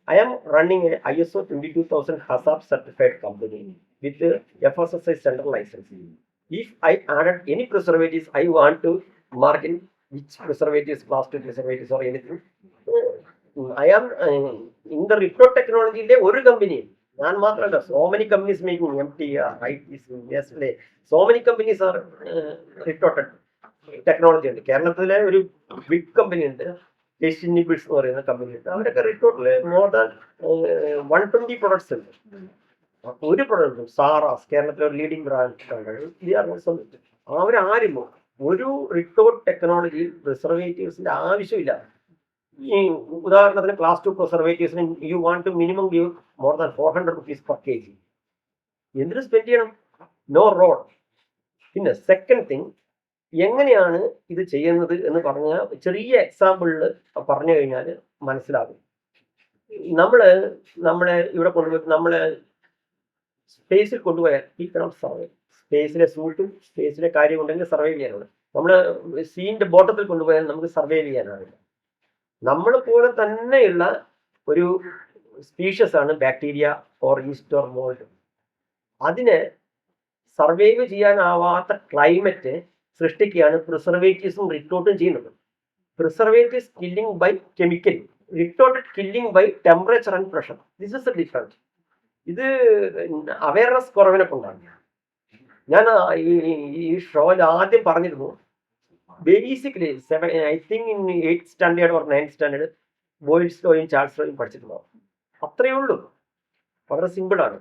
I am running a ISO 22000 HACCP certified company with FSSAI central license. If I added any preservatives, I want to mark in which preservatives, class 2 preservatives or anything. I am in the retort technology, one company. So many companies making MTR, ITC, Nestle. So many companies are retorted technology. Kerala ഒരു big company ഉണ്ട്, Asian nibbles എന്ന് പറയുന്ന company ഉണ്ട്. അവരൊക്കെ റിട്ടോട്ടില് more than 120 products ഉണ്ട്. ഒരു പ്രൊഡക്റ്റും Sara's കേരളത്തിലെ ഒരു ലീഡിംഗ് ബ്രാൻഡ് അവരാരും ഒരു റിട്ടോർട്ട് ടെക്നോളജി പ്രിസർവേറ്റീവ്സിന്റെ ആവശ്യമില്ല. ഈ ഉദാഹരണത്തിന് ക്ലാസ് 2 പ്രിസർവേറ്റീവ്സിന് you want to minimum give more than 400 rupees per kg. എന്തിനു സ്പെൻഡ് ചെയ്യണം? No role. പിന്നെ സെക്കൻഡ് തിങ്, എങ്ങനെയാണ് ഇത് ചെയ്യുന്നത് എന്ന് പറഞ്ഞ ചെറിയ എക്സാമ്പിളിൽ പറഞ്ഞു കഴിഞ്ഞാൽ മനസ്സിലാകും. നമ്മളെ ഇവിടെ കൊണ്ടുപോയി നമ്മളെ സ്പേസിൽ കൊണ്ടുപോയാൽ ഈ കണം സർവേ, സ്പേസിലെ സൂട്ടും സ്പേസിലെ കാര്യം ഉണ്ടെങ്കിൽ സർവൈവ് ചെയ്യാനാണ്. നമ്മൾ സീൻ്റെ ബോട്ടത്തിൽ കൊണ്ടുപോയാൽ നമുക്ക് സർവൈവ് ചെയ്യാനാവില്ല. നമ്മൾ പോലെ തന്നെയുള്ള ഒരു സ്പീഷ്യസ് ആണ് bacteria or yeast or mould. അതിന് സർവൈവ് ചെയ്യാനാവാത്ത ക്ലൈമറ്റ് സൃഷ്ടിക്കുകയാണ് പ്രിസർവേറ്റീവ്സും റിട്ടോട്ടും ചെയ്യുന്നത്. Preservatives killing by chemical, retort killing by temperature and pressure. This is the difference. ഇത് അവയർനെസ് കുറവിനെ കൊണ്ടാണ്. ഞാൻ ഈ ഷോയിൽ ആദ്യം പറഞ്ഞിരുന്നു, basically I think in 8th standard or 9th standard Boyle's ലോയും ചാൾസ് ലോയും പഠിച്ചിട്ടുണ്ടാവും. അത്രയേ ഉള്ളൂ, വളരെ സിമ്പിളാണ്.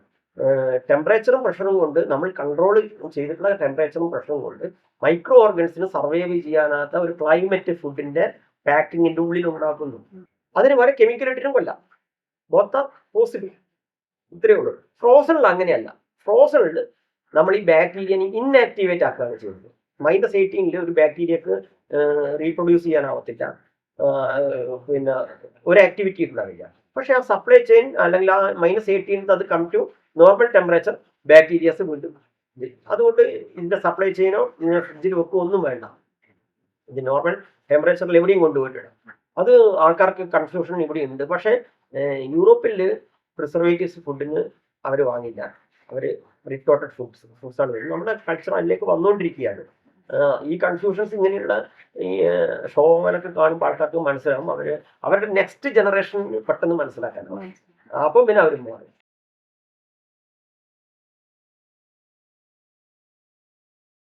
ടെമ്പറേച്ചറും പ്രഷറും കൊണ്ട്, നമ്മൾ കൺട്രോൾ ചെയ്തിട്ടുള്ള ടെമ്പറേച്ചറും പ്രഷറും കൊണ്ട് മൈക്രോ ഓർഗൻസിന് സർവൈവ് ചെയ്യാനാത്ത ഒരു ക്ലൈമറ്റ് ഫുഡിന്റെ പാക്കിങ്ങിന്റെ ഉള്ളിൽ ഉണ്ടാക്കുന്നു. അതിന് വരെ കെമിക്കൽ ഇട്ടിട്ടും കൊല്ലാം. Both are possible. ഇത്രയേ ഉള്ളൂ. ഫ്രോസണിൽ അങ്ങനെയല്ല. ഫ്രോസണിൽ നമ്മൾ ഈ ബാക്ടീരിയനെ ഇൻആക്ടിവേറ്റ് ആക്കുകയാണ് ചെയ്യുന്നത്. -18 ഒരു ബാക്ടീരിയക്ക് റീപ്രൊഡ്യൂസ് ചെയ്യാനാവത്തില്ല, പിന്നെ ഒരു ആക്ടിവിറ്റി ഉണ്ടാവില്ല. പക്ഷെ ആ സപ്ലൈ ചെയിൻ അല്ലെങ്കിൽ ആ -18 അത് come to normal temperature, bacterias വീണ്ടും. അതുകൊണ്ട് ഇതിന്റെ സപ്ലൈ ചെയിനോ ഇതിനെ ഫ്രിഡ്ജിൽ വെക്കുകയോ ഒന്നും വേണ്ട. ഇത് നോർമൽ ടെമ്പറേച്ചറിൽ എവിടെയും കൊണ്ടുപോയിട്ടിടാം. അത് ആൾക്കാർക്ക് കൺഫ്യൂഷൻ ഇവിടെ ഉണ്ട്. പക്ഷേ യൂറോപ്പിൽ പ്രിസർവേറ്റീവ്സ് ഫുഡിന് അവർ വാങ്ങില്ല. അവർ റിട്ടോർട്ടഡ് ഫുഡ്സാണ് വരുന്നത്. നമ്മുടെ കൾച്ചർ അതിലേക്ക് വന്നുകൊണ്ടിരിക്കുകയാണ്. ഈ കൺഫ്യൂഷൻസ് ഇങ്ങനെയുള്ള ഈ ഷോകളൊക്കെ കാണുമ്പോൾ ആൾക്കാർക്ക് മനസ്സിലാവും. അവരുടെ നെക്സ്റ്റ് ജനറേഷൻ പെട്ടെന്ന് മനസ്സിലാക്കാനാവും. അപ്പം പിന്നെ അവർ മാറും.